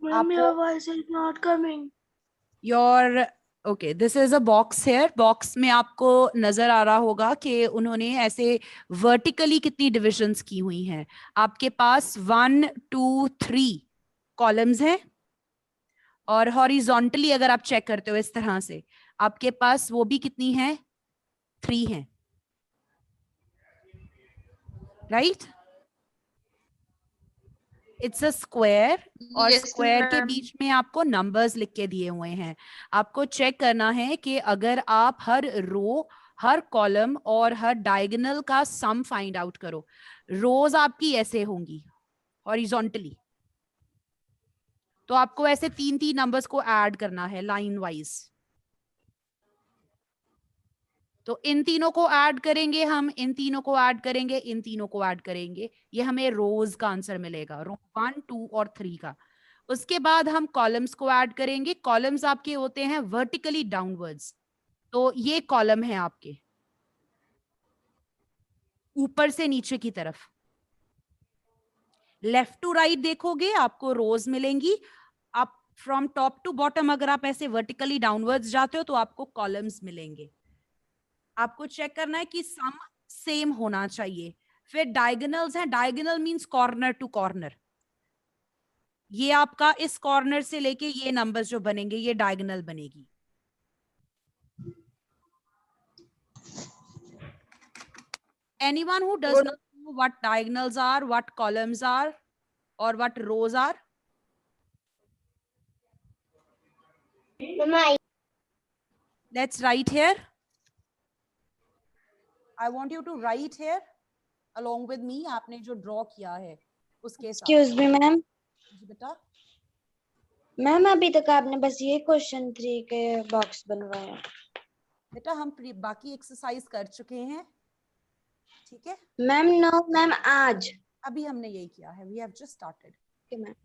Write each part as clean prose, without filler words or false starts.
Ma'am, your voice is not coming. Your okay, this is a box here. Box में आपको नजर आ रहा होगा कि उन्होंने ऐसे वर्टिकली कितनी डिविजन्स की हुई हैं. आपके पास 1 2 3 कॉलम्स हैं और हॉरिजॉन्टली अगर आप चेक करते हो इस तरह से आपके पास वो भी कितनी है, 3 हैं, राइट. इट्स अ स्क्वायर और Yes, स्क्वायर के ma'am. बीच में आपको नंबर्स लिख के दिए हुए हैं. आपको चेक करना है कि अगर आप हर रो, हर कॉलम और हर डायगोनल का सम फाइंड आउट करो. रोज आपकी ऐसे होंगी हॉरिजॉन्टली, तो आपको ऐसे 3 3 नंबर्स को ऐड करना है लाइन वाइज. तो इन तीनों को ऐड करेंगे हम, इन तीनों को ऐड करेंगे, इन तीनों को ऐड करेंगे, ये हमें रोज का आंसर मिलेगा, रो 1 2 और 3 का. उसके बाद हम कॉलम्स को ऐड करेंगे. कॉलम्स आपके होते हैं वर्टिकली डाउनवर्ड्स. तो ये कॉलम है आपके ऊपर से नीचे की तरफ. लेफ्ट टू राइट देखोगे आपको रोज मिलेंगी. आप फ्रॉम टॉप टू बॉटम अगर आप ऐसे वर्टिकली डाउनवर्ड्स जाते हो तो आपको कॉलम्स मिलेंगे. आपको चेक करना है कि सम सेम होना चाहिए. फिर डायगोनल्स हैं. Diagonal means corner to corner. ये आपका इस कॉर्नर से लेके ये नंबर्स जो बनेंगे ये डायगोनल बनेगी. Anyone who does not know what diagonals are, what columns are, or what rows are? Let's write here. I want you to write here along with me. आपने जो draw किया है उसके साथ. Excuse me, ma'am. जी बेटा. Ma'am अभी तक आपने बस ये क्वेश्चन 3 के बॉक्स बनवाया. बेटा हम बाकी एक्सरसाइज कर चुके हैं, ठीक है. मैम नो मैम आज. अभी हमने यही किया है. We have just started. Okay, ma'am.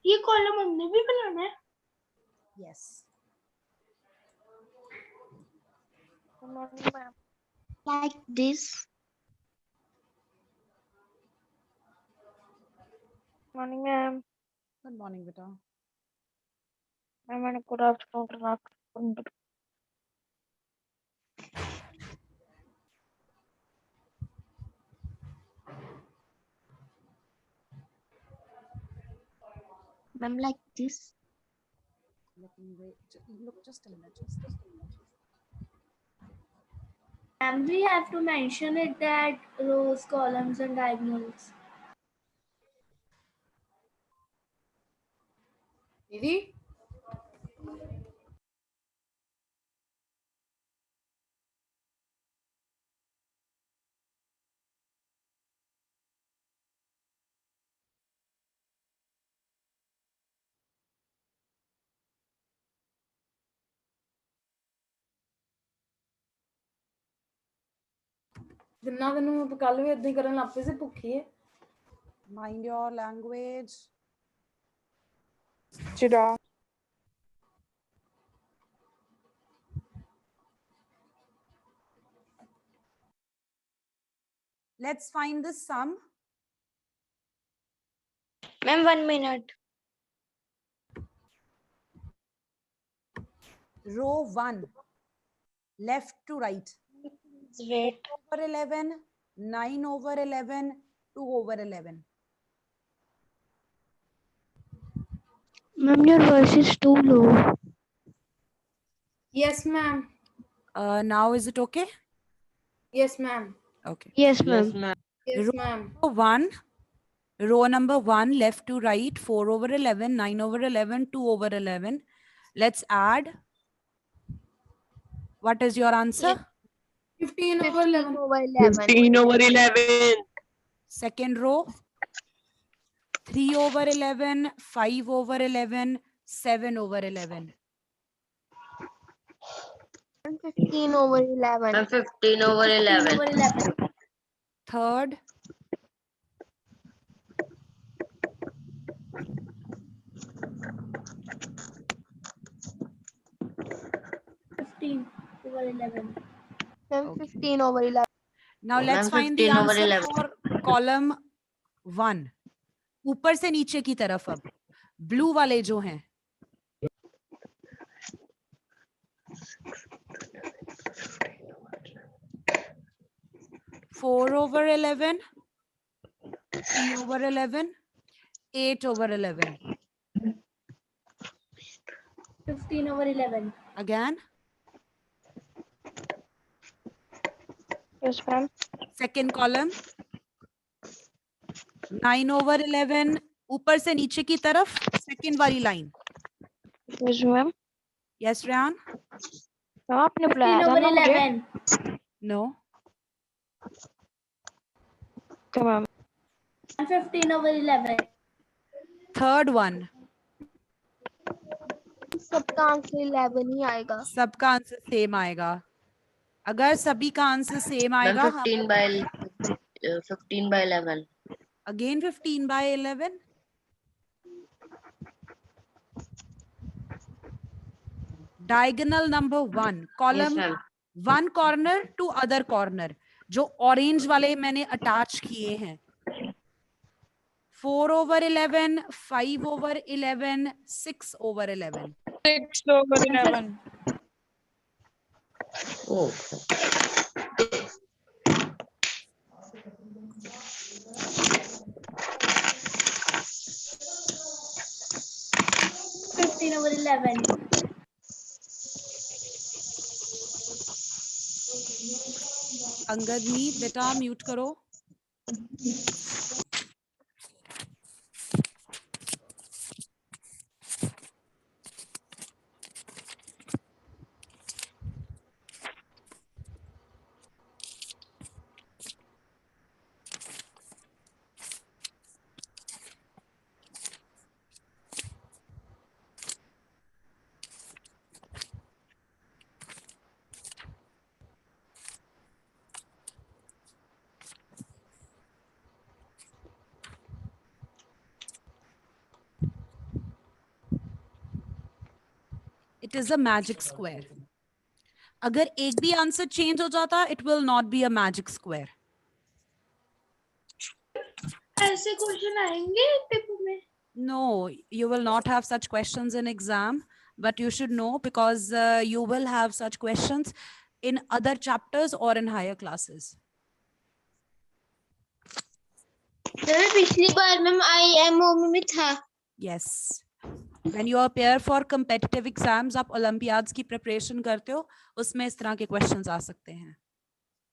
ये कॉलम हमने भी बनाना है. Yes. Like this. Morning, ma'am. Good morning बेटा. Ma'am, and good afternoon. Good afternoon. Ma'am, like this. Let me wait. Look, just a minute. Just a minute. And we have to mention it that rows, columns, and diagonals. दीदी. जिन्ना दिन कल भी इदां ही करन लग पे से भुखी है. Mind your language. चिड़ा. Let's find the sum. Ma'am 1 minute. Row 1, left to right. Wait. Over 11, 9 over 11, 2 over 11. Ma'am, your voice is too low. Yes, ma'am. Now is it okay? Yes, ma'am. Okay. Yes, ma'am. Yes, Row ma'am. number 1, row number 1, left to right, 4 over 11, 9 over 11, 2 over 11. Let's add. What is your answer? 15 over 11. Over 11. 15 over 11. Second row, 3 over 11, 5 over 11, 7 over 11. 15 over 11. And 15 over 11. Over 11. Third, 15. over 11. Ma'am, Okay. 15 over 11. Now let's Ma'am, find the 15 over answer 11. for column 1. ऊपर से नीचे की तरफ अब blue वाले जो हैं 4 over 11, 3 over 11, 8 over 11. 15 over 11. Again, Yes, ma'am. second column 9 over 11, ऊपर से नीचे की तरफ second वाली line. Yes, ma'am. Yes, Ryan? Ma'am आपने 15 बुलाया था over ना मुझे? 11. No. तो मैम 15 over 11. Third one. सबका आंसर 11 ही आएगा. सबका आंसर सेम आएगा. अगर सभी का आंसर सेम Ma'am, आएगा 15 by 11. again 15 by 11. Diagonal number 1, Yes, column ma'am. one corner to other corner, जो ऑरेंज वाले मैंने अटैच किए हैं. 4 over 11, 5 over 11, 6 over 11. 6 over 11. Oh. 15 over 11. अंगदमीत बेटा म्यूट करो. It is a magic square. अगर एक भी आंसर चेंज हो जाता, it will not be a magic square. ऐसे क्वेश्चन आएंगे पेपर में? No, you will not have such questions in exam, but you should know because you will have such questions in other chapters or in higher classes. पिछली बार ma'am IMO में था. Yes. When you appear for competitive exams, आप Olympiads की preparation करते हो, उसमें इस तरह के questions आ सकते हैं.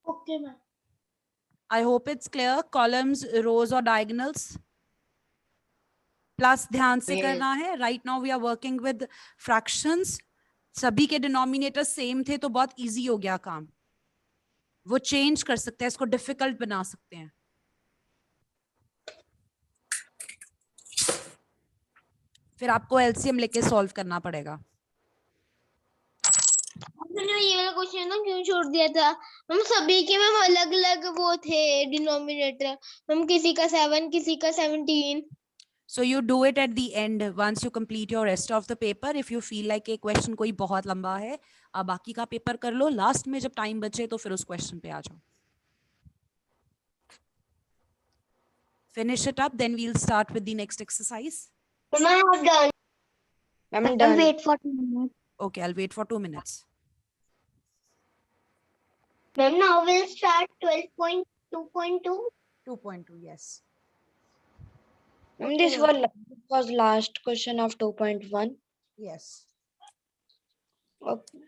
Okay, ma'am. I hope it's clear. Columns, rows or diagonals. Plus ध्यान से Yes. करना है. Right now we are working with fractions. सभी के denominator same थे तो बहुत easy हो गया काम. वो change कर सकते हैं, इसको difficult बना सकते हैं. फिर आपको LCM लेके solve करना पड़ेगा. मैंने ये वाला क्वेश्चन ना क्यों छोड़ दिया था? हम सभी के मैम अलग अलग वो थे डिनोमिनेटर. हम किसी का 7, किसी का 17. So you do it at the end once you complete your rest of the paper. If you feel like a question कोई बहुत लंबा है, आप बाकी का पेपर कर लो. Last में जब time बचे तो फिर उस question पे आ जाओ. Finish it up, then we'll start with the next exercise. Ma'am, I have done. I'm done. wait for 2 minutes. Okay, I'll wait for 2 minutes. Ma'am, now we'll start 12.2.2. 2.2, yes. Ma'am, this was last question of 2.1. Yes. Okay.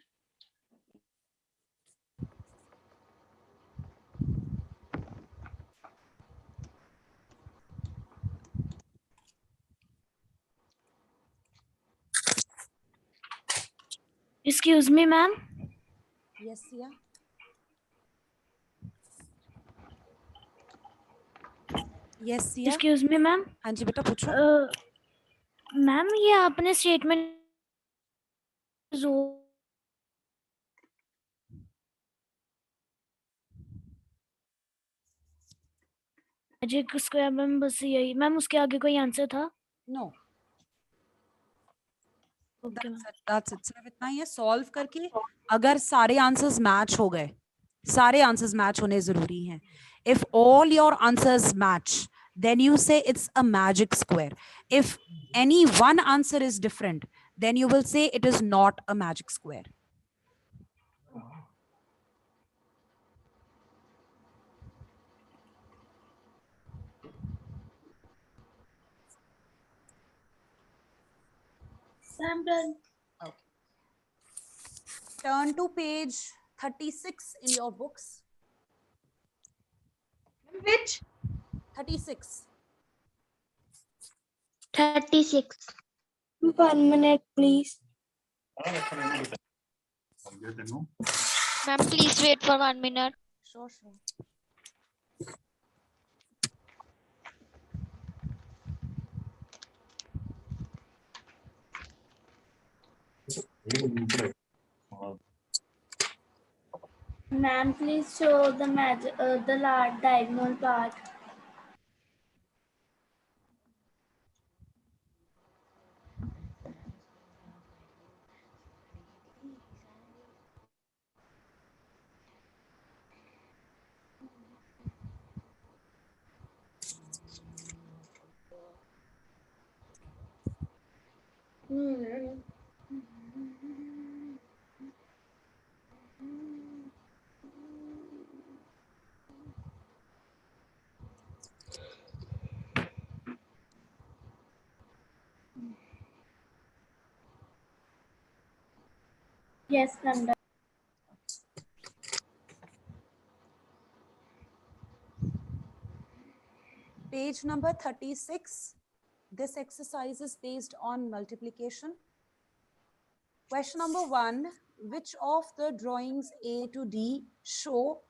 Excuse me, ma'am. Yes, yeah. Yes, yeah. Excuse me, ma'am. हाँ जी बेटा पूछो. Ma'am ये आपने statement magic square ma'am बस यही ma'am उसके आगे कोई आंसर था? No. Okay, ma'am. That's it. सिर्फ इतना ही है. सॉल्व करके अगर सारे आंसर्स मैच हो गए, सारे आंसर्स मैच होने जरूरी हैं. If all your answers match, then you say it's a magic square. If any one answer is different, then you will say it is not a magic square. I'm done. Turn to page 36 in your books. Which? 36. 36. 1 minute, please. Ma'am, please wait for 1 minute. Sure, sure. Ma'am, please show the diagonal part. Yes, I'm done. Page number 36. This exercise is based on multiplication. Question number 1. Which of the drawings A to D show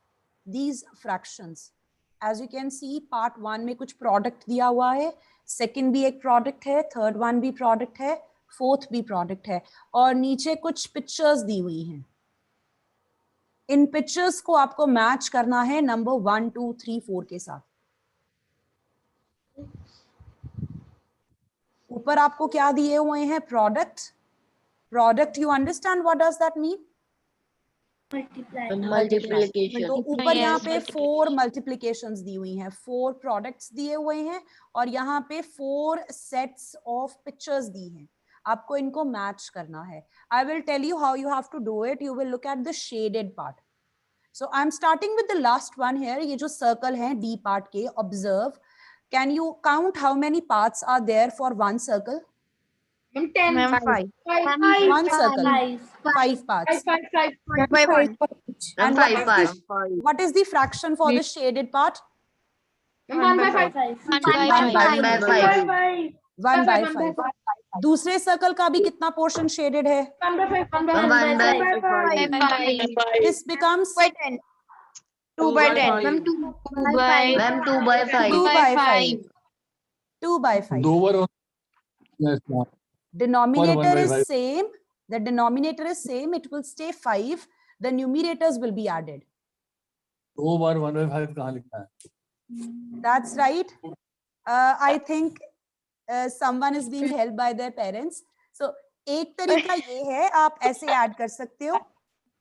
these fractions? As you can see, part 1 में कुछ product दिया हुआ है, second भी एक product है, third one भी product है, fourth भी product है, और नीचे कुछ pictures दी हुई हैं. इन pictures को आपको match करना है number 1, 2, 3, 4 के साथ. ऊपर आपको क्या दिए हुए हैं? Product. You understand what does that mean? Multiplication. तो ऊपर यहाँ पे 4 मल्टीप्लिकेशंस दी हुई हैं, 4 प्रोडक्ट्स दिए हुए हैं, और यहाँ पे 4 सेट्स ऑफ पिक्चर्स दी हैं. आपको इनको मैच करना है. I will tell you how you have to do it. You will look at the shaded part. So I am starting with the last one here. ये जो सर्कल है D part के, observe. Can you count how many parts are there for one circle? 10. Ma'am, 5. One circle. 5 parts. 5. And 5 parts. what is the fraction for the shaded part? 1 by 5. 1 by 5. 1 by 5. दूसरे circle का भी कितना portion shaded है? 1 by 5. 1 by 5. This becomes 2 by 10. Ma'am, 2 by 5. 2 by 5. 2 by 5. Yes, ma'am. Denominator 1 by is 5. same. The denominator is same. It will stay 5. The numerators will be added. 2 bar 1 by 5 कहाँ लिखा है? That's right. I think someone is being helped by their parents. So एक तरीका ये है, आप ऐसे add कर सकते हो.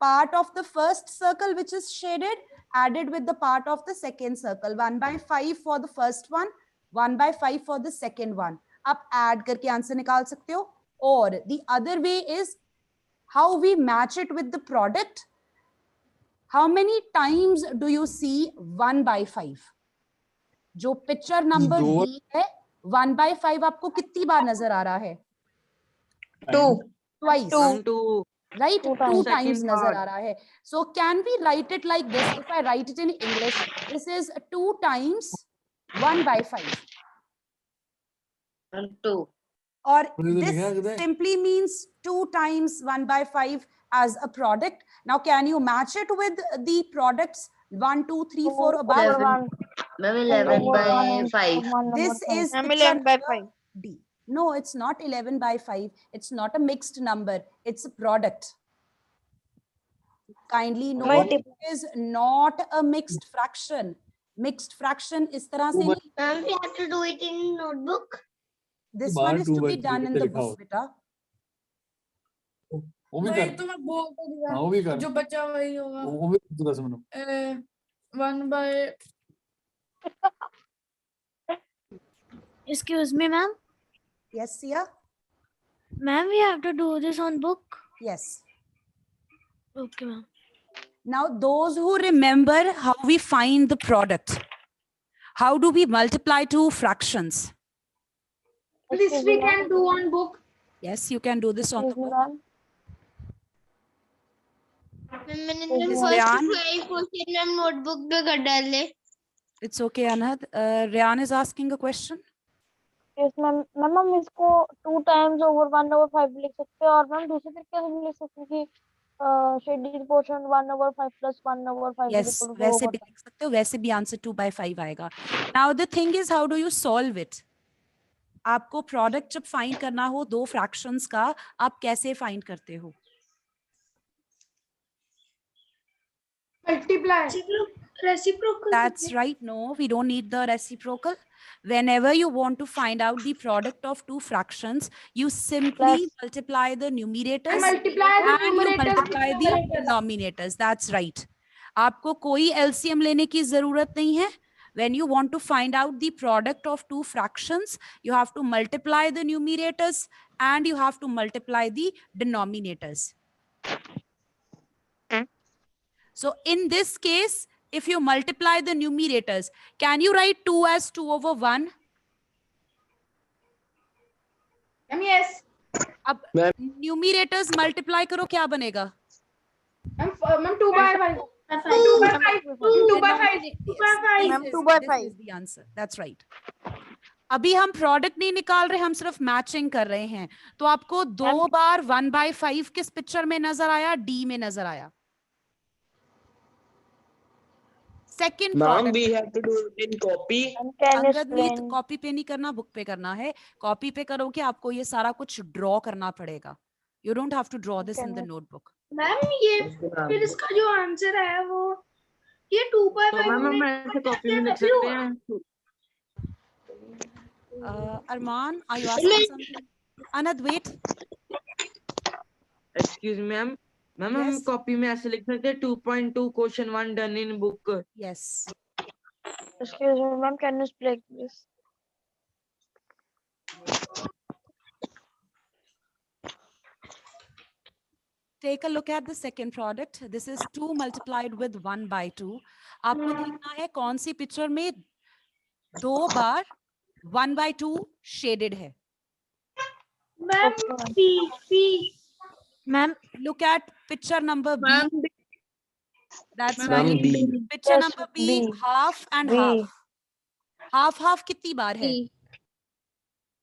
Part of the first circle which is shaded added with the part of the second circle. 1 by 5 for the first one, 1 by 5 for the second one. आप add करके आंसर निकाल सकते हो. और the other way is how we match it with the product. How many times do you see 1 by 5? जो picture number D है, 1 by 5 आपको कितनी बार नजर आ रहा है? 2. Twice. 2. Right? 2 times Second नजर part. आ रहा है. So can we write it like this? If I write it in English, this is 2 times 1 by 5. 2. Or तो लिखा है this किधर? simply means 2 times 1 by 5 as a product. Now can you match it with the products 1, 2, 3, 4 above? 11. Ma'am, 11 by 5. This is Ma'am, picture 11 by number 5. D. No, it's not 11 by 5. It's not a mixed number. It's a product. Kindly note, it is not a mixed fraction. Mixed fraction is तरह से नहीं. Ma'am, we have to do it in notebook. This बाहर one is 2 to by be 3 done in करके the लिखा book, हो. beta. वो भी वही कर। तो मैं बोल तो हाँ दिया, वो भी कर, जो बचा वही होगा। वो भी कर 10 minute. 1/। Excuse me, ma'am. Yes, Sia? Ma'am, we have to do this on book. Yes. Okay, ma'am. Now, those who remember how we find the product, how do we multiply two fractions? This we can do on book. Yes, you can do this on the book. Ma'am मैंने Miss first Ryan? 5 question ma'am notebook पे कर डाले। It's okay, Anand. Ryan is asking a question. Yes ma'am. Ma'am हम इसको 2 times over 1/5 लिख सकते हैं और मैम दूसरे तरीके से भी लिख सकते हैं कि shaded portion 1/5 plus 1/5 is Yes, equal to 2 वैसे over भी 5. लिख सकते हो, वैसे भी आंसर 2/5 आएगा. Now the thing is, how do you solve it? आपको प्रोडक्ट जब फाइंड करना हो दो फ्रैक्शंस का, आप कैसे फाइंड करते हो? Multiply. Reciprocal. That's right. No, we don't need the reciprocal. Whenever you want to find out the product of two fractions, you simply Plus. multiply the numerators Multiply the and you numerators multiply with the numerators. denominators. That's right. आपको कोई LCM लेने की जरूरत नहीं है. When you want to find out the product of two fractions, you have to multiply the numerators and you have to multiply the denominators. So in this case, if you multiply the numerators, can you write 2 as 2 over 1? Yes. अब numerators multiply करो, क्या बनेगा? Ma'am 2/5. 2/5. 2/5. Ma'am, 2/5 is the answer. That's right. अभी हम product नहीं निकाल रहे, हम सिर्फ मैचिंग कर रहे हैं. तो आपको 2 बार 1/5 किस पिक्चर में नजर आया? D में नजर आया. Second product. we have to do it in copy. अंगदमीत, कॉपी पे नहीं करना, बुक पे करना है. कॉपी पे करोगे आपको ये सारा कुछ ड्रॉ करना पड़ेगा. You don't have to draw this in the notebook. Ma'am ये फिर इसका जो आंसर है वो ये 2/5 तो मैम हम ऐसे कॉपी में लिख सकते हैं. Arman, are you asking something? Anand, wait. Excuse me, ma'am. Ma'am हम Yes. कॉपी में ऐसे लिख सकते हैं 2.2 question 1 done in book. Yes. Excuse me, ma'am. Can you explain this? Take a look at the second product. This is 2 multiplied with 1/2. आपको देखना है कौन सी पिक्चर में 2 बार 1/2 शेडेड है. Ma'am P. Ma'am, Look at picture number B. That's Ma'am, right. B. Picture Yes, number B, B. half and B. half. Half कितनी बार है?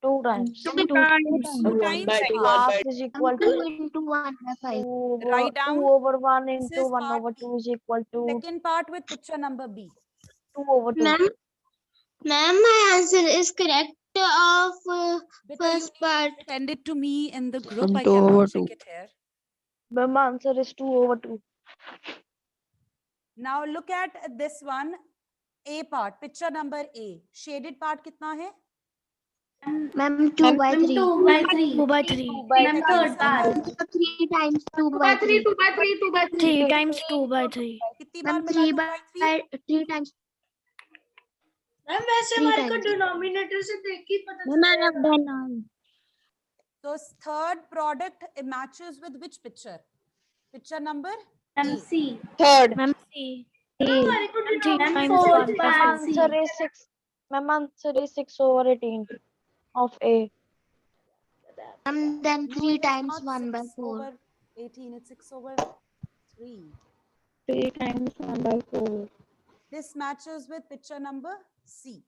2 times. 2 times. 2 times 1/2, half. Is equal to 2 into 1/5. 2 Write down. 2 over 1 This into is 1 part over B. 2 is equal to Second part with picture number B. 2 over 2. Ma'am, my answer is correct of Beta, you first need to part. send it to me in the group. I 2 over cannot 2. check it here. Ma'am, answer is 2 over 2. Now look at this one. A part, picture number A. Shaded part कितना है? Ma'am, 2/3. 2/3. 2/3. Ma'am third part. 3 times 2/3. 3 times 2/3. कितनी बार Ma'am, मिला 2/3? 3 times. Ma'am वैसे 3 हमारे को times. Denominator से देख के पता Ma'am, I चलेगा. have done all. So third product it matches with which picture? Picture number ma'am A. C. Third. Ma'am, C. हमारे को 3 denominator times fourth 1 plus part one. C. Answer is 6. Ma'am, answer is 6 over 18 of A. Then No, 3 it is times not 6 1/4. over 18. It's 6 over 3. 3 times 1/4. This matches with picture number C.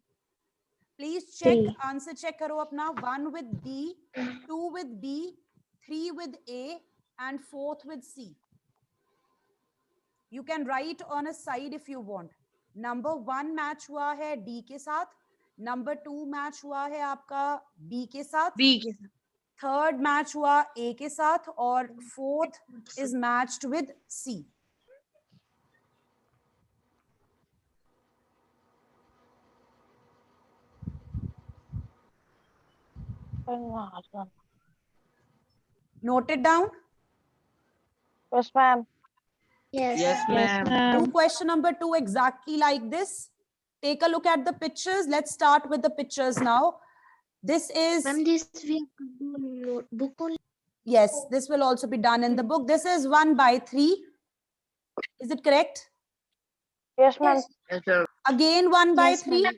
Please check. C. Answer check करो अपना. 1 with D, 2 with B, 3 with A, and 4th with C. You can write on a side if you want. Number 1 match हुआ है D के साथ. Number 2 match हुआ है आपका B के साथ. B के साथ. Third match हुआ A के साथ और fourth is matched with C. Note it down. Yes, ma'am. Yes, ma'am. Do question number 2 exactly like this. Take a look at the pictures. Let's start with the pictures now. This is, this we have to do notebook only. yes, this will also be done in the book. This is 1/3. Is it correct? Yes, ma'am. Yes, sir. Again 1/3.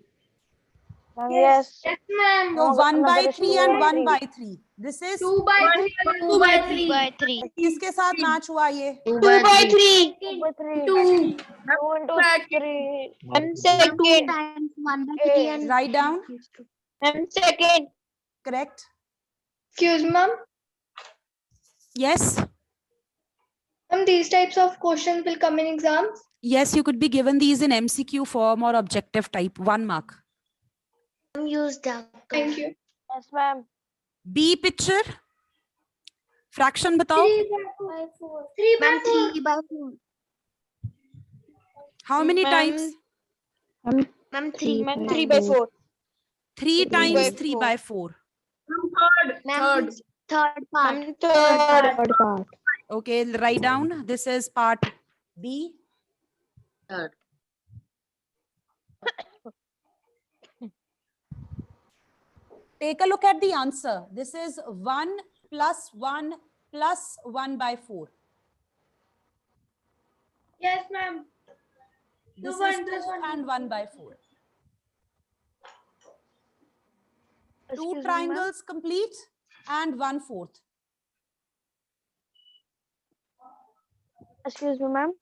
Ma'am, yes. Yes, ma'am. So No, another is 1/3 and 2/3. 1/3. This is 2/3 and 2/3. किसके साथ match हुआ ये? 2/3. 2/3. 2. 2 into 3. Second. Times 1/3 and Write down. second. Correct. Excuse ma'am. Yes. These types of questions will come in exams. Yes, you could be given these in MCQ form or objective type. 1 mark. Use that. Thank you. Yes, ma'am. B picture. Fraction बताओ. 3/4. 3/4. 3/4. How many times? Ma'am, 3/4. 3 times 3/4. Ma'am, third part. Third part. Okay, write down. This is part B. Third. Take a look at the answer. This is 1 plus 1 plus 1/4. Yes, ma'am. This So is 1 plus 2 1 and 1/4. Excuse Two me, ma'am. triangles complete and 1/4. Excuse me, ma'am.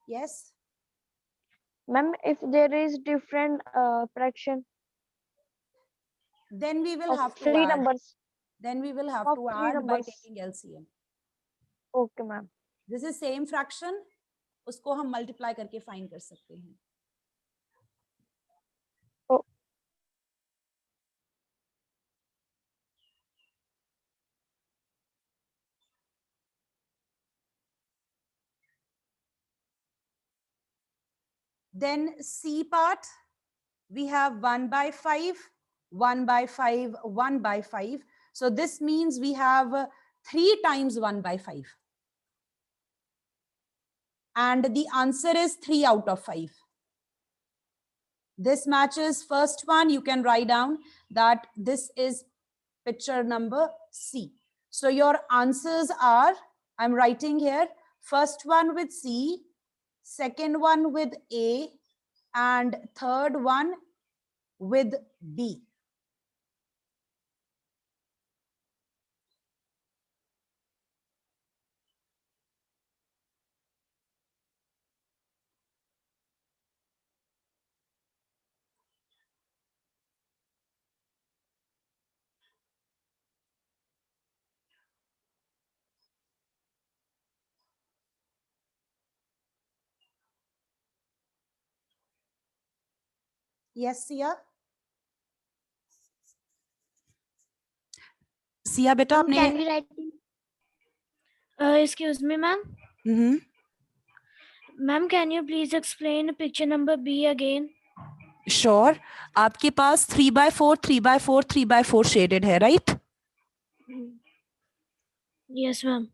Yes. Ma'am, if there is different fraction Then we will of have to three add. numbers. Then we will have Of to three add by numbers. taking LCM. Okay, ma'am. This is same fraction. उसको हम multiply करके find कर सकते हैं. Oh. Then C part, we have 1/5, 1/5, 1/5. So this means we have 3 times 1/5. And the answer is 3 out of 5. This matches first one. You can write down that this is picture number C. So your answers are, I'm writing here, first one with C, second one with A, and third one with B. Yes, Sia? Sia, beta, Ma'am, आपने can we write? Excuse me, ma'am. Hmm Ma'am, can you please explain picture number B again? Sure आपके पास 3/4 3/4 3/4 shaded है, right? Yes, ma'am.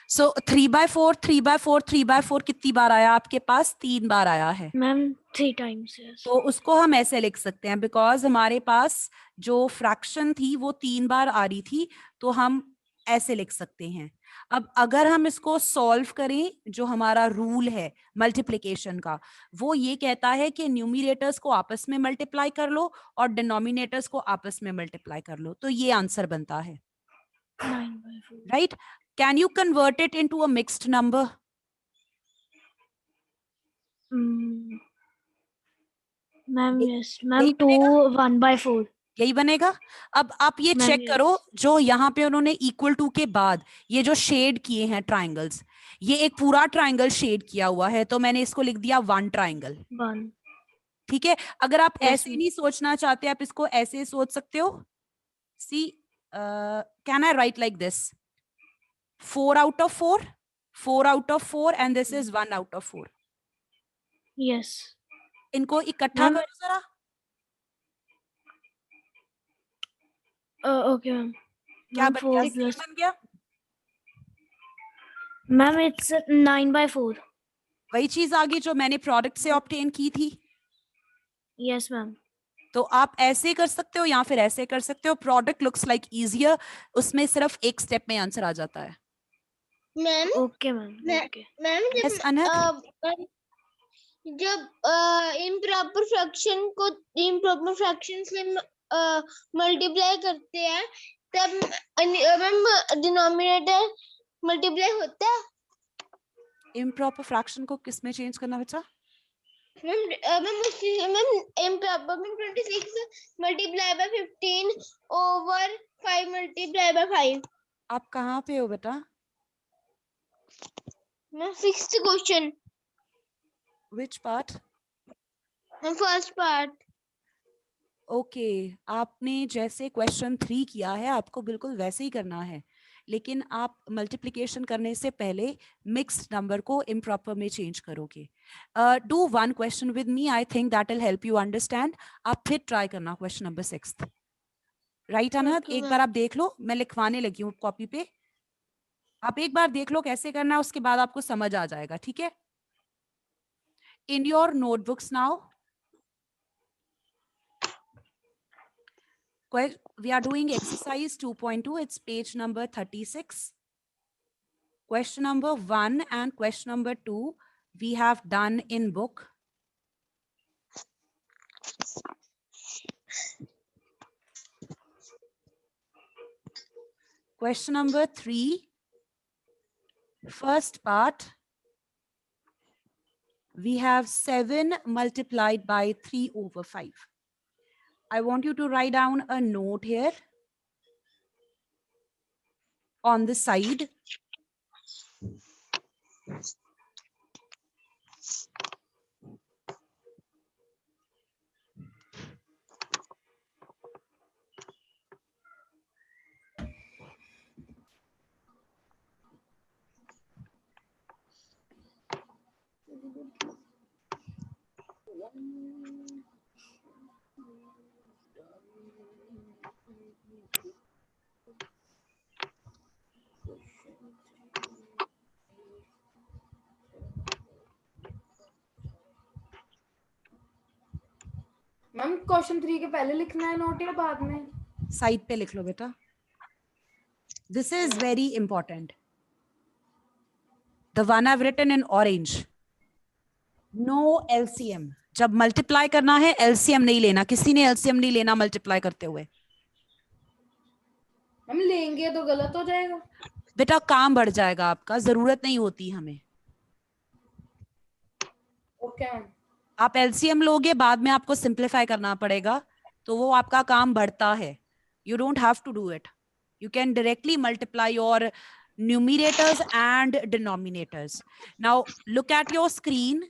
सो 3/4 3/4 3/4 कितनी बार आया आपके पास? 3 बार आया है. Ma'am, 3 times. Yes. तो उसको हम ऐसे लिख सकते हैं, बिकॉज हमारे पास जो फ्रैक्शन थी वो 3 बार आ रही थी, तो हम ऐसे लिख सकते हैं. अब अगर हम इसको सॉल्व करें, जो हमारा रूल है मल्टीप्लिकेशन का, वो ये कहता है कि न्यूमरेटर्स को आपस में मल्टीप्लाई कर लो और डिनोमिनेटर्स को आपस में मल्टीप्लाई कर लो, तो ये आंसर बनता है, 9/4. Right? Can you convert it into a mixed number? Ma'am, ये- yes. Ma'am, यही 2 बनेगा? 1/4. यही बनेगा. अब आप ये Ma'am, चेक yes. करो, जो यहाँ पे उन्होंने इक्वल टू के बाद ये जो शेड किए हैं ट्राइंगल्स, ये एक पूरा ट्राइंगल शेड किया हुआ है, तो मैंने इसको लिख दिया 1 ट्राइंगल. 1. ठीक है. अगर आप Yes, ऐसे ma'am. नहीं सोचना चाहते, आप इसको ऐसे सोच सकते हो. See can I write like this? 4 out of 4, 4 out of 4, and this is 1 out of 4. Yes. इनको इकट्ठा Ma'am. करो जरा. Okay, ma'am. क्या Ma'am, बन गया? 4 6 plus बन गया. Ma'am, it's 9/4. वही चीज आ गई जो मैंने प्रोडक्ट से ऑब्टेन की थी। Yes, ma'am. तो आप ऐसे कर सकते हो या फिर ऐसे कर सकते हो। प्रोडक्ट लुक्स लाइक इजियर, उसमें सिर्फ एक स्टेप में आंसर आ जाता है। Ma'am Okay, ma'am. Okay. Ma'am Yes, अनहद? जब इम्प्रॉपर फ्रैक्शन को इम्प्रॉपर फ्रैक्शन से मल्टीप्लाई करते हैं तब मैम डिनोमिनेटर मल्टीप्लाई होता है। इम्प्रॉपर फ्रैक्शन को किस में चेंज करना बच्चा? मैम इम्प्रॉपर में 26 multiply by 15 over 5 multiply by 5। आप कहाँ पे हो बेटा? Ma'am sixth question, which part? Ma'am first part. Okay, आपने जैसे क्वेश्चन 3 किया है आपको बिल्कुल वैसे ही करना है, लेकिन आप मल्टीप्लिकेशन करने से पहले मिक्स्ड नंबर को इम्प्रॉपर में चेंज करोगे। Do one question with me, I think that will help you understand. आप फिर ट्राई करना क्वेश्चन नंबर 6। राइट अनहद? Okay, एक ma'am. बार आप देख लो, मैं लिखवाने लगी हूँ कॉपी पे। आप एक बार देख लो कैसे करना है, उसके बाद आपको समझ आ जाएगा, ठीक है? In your notebooks now, we are doing exercise 2.2. It's page number 36. Question number 1 and question number 2 we have done in book. Question number 3, first part, we have 7 multiplied by 3 over 5. I want you to write down a note here on the side. Ma'am question 3 के पहले लिखना है note या बाद में? Side पे लिख लो बेटा। This is very important. The one I've written in orange. No LCM. जब मल्टीप्लाई करना है LCM नहीं लेना। किसी ने LCM नहीं लेना मल्टीप्लाई करते हुए। हम लेंगे तो गलत हो जाएगा। बेटा काम बढ़ जाएगा आपका, जरूरत नहीं होती हमें। Okay ma'am. आप LCM लोगे, बाद में आपको सिंप्लीफाई करना पड़ेगा, तो वो आपका काम बढ़ता है। You don't have to do it. You can directly multiply your numerators and denominators. Now look at your screen.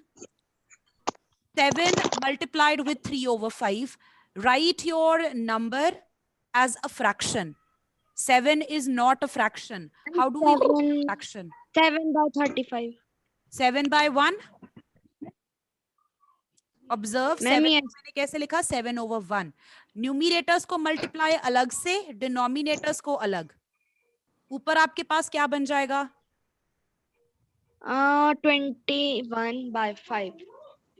7 multiplied with 3 over 5. Write your number as a fraction. 7 is not a fraction. How do we make a fraction? 7 by 35. 7 by 1. Observe, 7 Ma'am, को मैंने कैसे लिखा? 7 over 1. न्यूमिरेटर्स को multiply अलग से, denominators को अलग। ऊपर आपके पास क्या बन जाएगा? 21 by 5.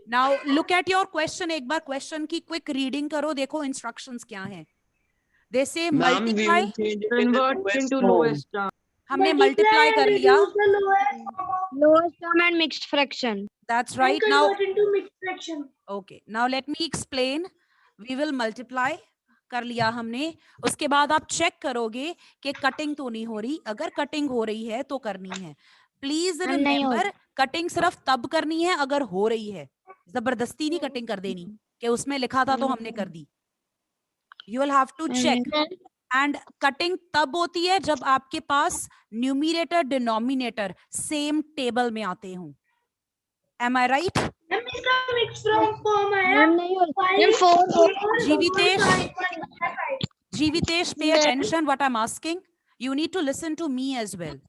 Now look at your question. एक बार क्वेश्चन की क्विक रीडिंग करो, देखो इंस्ट्रक्शंस क्या हैं। दे से multiply, Convert into lowest term. हमने मल्टीप्लाई कर लिया। Lowest term and mixed fraction. That's right. Now into mixed fraction. okay, now let me explain. We will multiply कर लिया हमने। उसके बाद आप चेक करोगे कि कटिंग तो नहीं हो रही। अगर कटिंग हो रही है तो करनी है। प्लीज रिमेम्बर, कटिंग सिर्फ तब करनी है अगर हो रही है। जबरदस्ती नहीं कटिंग कर देनी कि उसमें लिखा था तो हमने कर दी। You will have to check. And cutting तब होती है जब आपके पास न्यूमिरेटर डिनोमिनेटर सेम टेबल में आते हों। Am I right? मैम इसका मिक्स फॉर्म आया। Jivitesh, pay attention what I'm asking. You need to listen to me as well.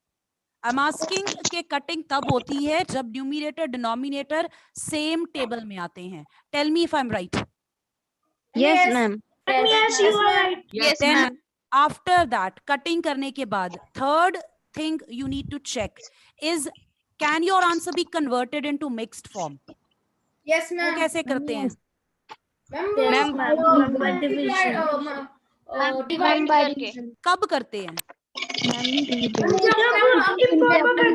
I'm asking कि कटिंग तब होती है जब न्यूमिरेटर डिनोमिनेटर सेम टेबल में आते हैं। Tell me if I'm right. Yes, ma'am. Yes, you are right. Yes, Then ma'am. after that, cutting करने के बाद third thing you need to check is, can your answer be converted into mixed form? Yes, वो ma'am. कैसे करते हैं? Ma'am, by division. Divide करके कब करते हैं?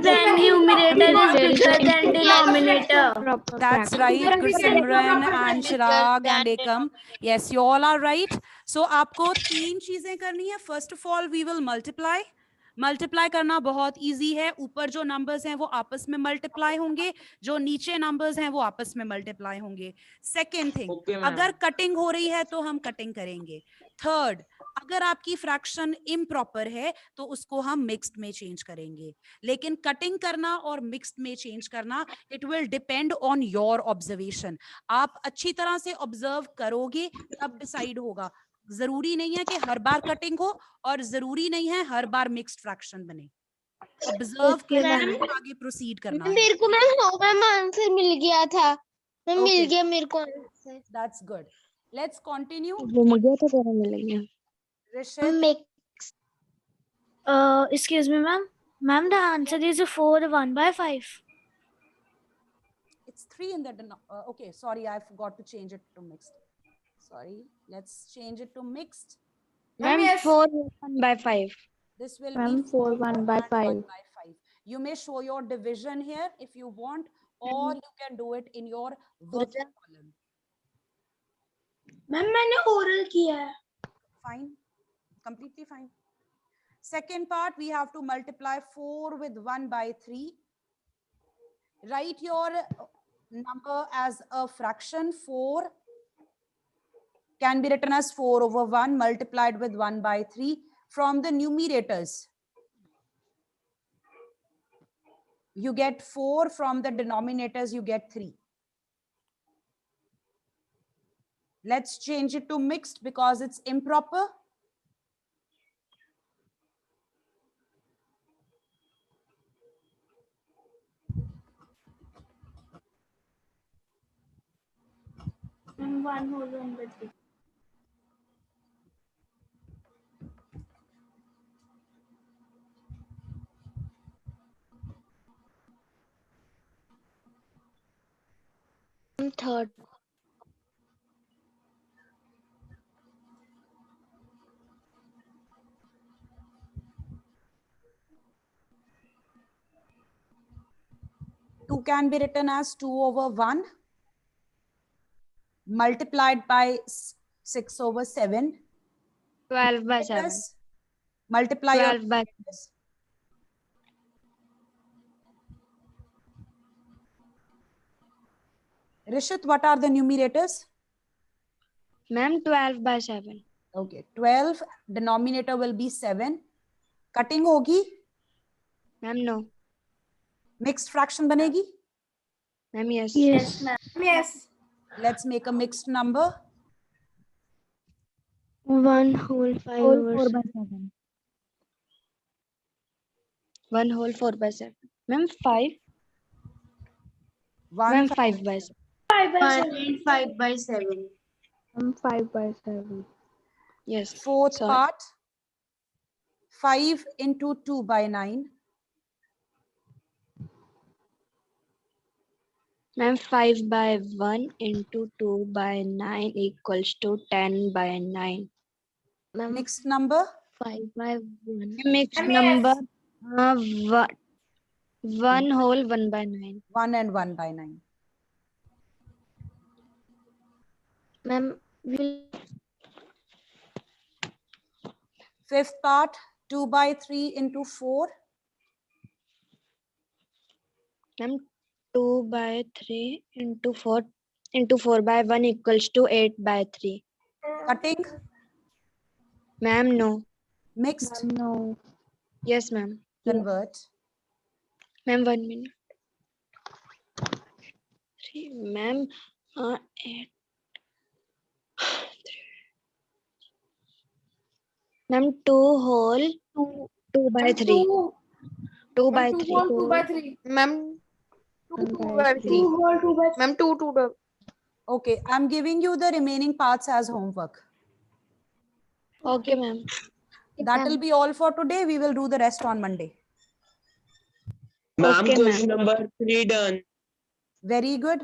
Then numerator is bigger than denominator. That's right, Gursimran and Chirag and Ekam. Yes, you all are right. So आपको 3 चीजें करनी है. First of all, we will multiply. Multiply करना बहुत इजी है. ऊपर जो नंबर्स हैं वो आपस में मल्टीप्लाई होंगे, जो नीचे नंबर्स हैं वो आपस में मल्टीप्लाई होंगे. Second thing, Okay, ma'am. अगर कटिंग हो रही है तो हम कटिंग करेंगे. थर्ड, अगर आपकी फ्रैक्शन इम्प्रॉपर है तो उसको हम मिक्स्ड में चेंज करेंगे. लेकिन कटिंग करना और मिक्स्ड में चेंज करना, it will depend on your observation. आप अच्छी तरह से ऑब्जर्व करोगे तब डिसाइड होगा. जरूरी नहीं है कि हर बार कटिंग हो और जरूरी नहीं है हर बार मिक्स्ड फ्रैक्शन बने. ऑब्जर्व करके आगे प्रोसीड करना है. मेरे को मैम आंसर मिल गया था. मैम मिल Okay. गया मेरे को answer. That's good. Let's continue. मुझे तो तेरा मिलेंगे. Rishit, Excuse me, ma'am. Ma'am, the answer is 4 1/5. it's 3 in the okay, sorry, I forgot to change it to mixed. Sorry, let's change it to mixed. Ma'am, 4 1/5. This will Ma'am, be 4 1/5. 1/5. You may show your division here if you want, or you can do it in your vertical column. Ma'am मैंने oral किया है. Fine, completely fine. Second part, we have to multiply 4 with 1/3. Write your number as a fraction. 4 can be written as 4/1 multiplied with 1/3. From the numerators, you get 4. From the denominators, you get 3. Let's change it to mixed because it's improper. And 1 whole 1/3. Third. Two can be written as 2/1 multiplied by 6/7. 12/7. Plus multiply your 12/7. Rishit, what are the numerators? Ma'am, 12/7. Okay, 12. Denominator will be 7. Cutting होगी. Ma'am, no. Mixed fraction बनेगी. Ma'am, yes. Yes, ma'am. Yes. Let's make a mixed number. 1 whole 5/7. 1 whole 4/7. Ma'am, 5. 1 Ma'am, 5/7. 5/7. 5/7. Yes. Fourth Sorry. part. 5 into 2/9. Ma'am, 5/1 into 2/9 equals to 10/9. Mixed number. 5/1. Mixed Ma'am, number. yes. 1 whole 1/9. 1 and 1/9. Ma'am, will Fifth part. 2/3 into 4. Ma'am, 2/3 into 4 into 4/1 equals to 8/3. Cutting. Ma'am, no. Mixed. No. Yes, ma'am. Convert. Ma'am, 1 minute. 3, ma'am, 8. Ma'am, 2 whole 2/3. 2/3. 2/3. Ma'am, 2/3. 2/3. ma'am, 2/2. Okay, I'm giving you the remaining parts as homework. Okay, ma'am. That will be all for today. We will do the rest on Monday. Ma'am, Okay, question number 3 done. Very good.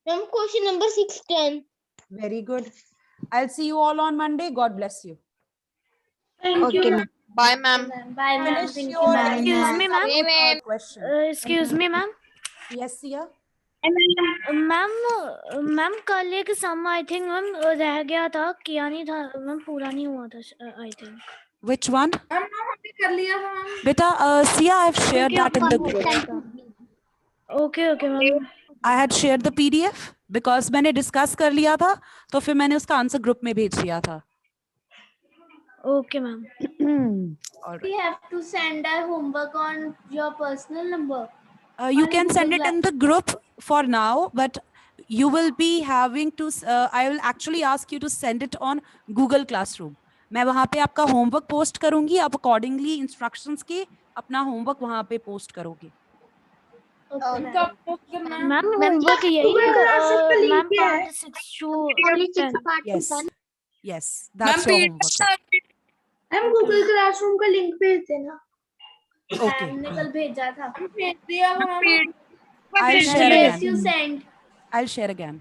Ma'am, question number 6 done. Very good. I'll see you all on Monday. God bless you. Thank Okay, you. ma'am. Bye, ma'am. Bye, ma'am. Finish Thank you, your ma'am. Excuse me, ma'am. exercise with our question. Excuse me, ma'am. Yes, Sia. Ma'am कल एक सम I think ma'am रह गया था, किया नहीं था ma'am, पूरा नहीं हुआ था I think. Which one? Ma'am हमने कर लिया था ma'am. Beta, Sia, I've shared that in the group. Okay okay ma'am. I had shared the PDF because मैंने डिस्कस कर लिया था, तो फिर मैंने उसका आंसर ग्रुप में भेज दिया था. Okay ma'am. All We right. have to send our homework on your personal number. You on can send Google it in the group for now, but you will be having to. I will actually ask you to send it on Google Classroom. मैं वहाँ पे आपका homework post करूंगी, आप accordingly instructions के अपना homework वहाँ पे पोस्ट करोगे. Okay, ma'am. कब post करना है? मैम होमवर्क यही Google Classroom पे मैम link है. Part 6 to 10. Yes, yes, that's your homework. Ma'am Google Classroom का लिंक भेज देना. Okay, मैम ने कल भेजा था. भेज दिया था ma'am. I'll Yes, share you again. sent. I'll share again.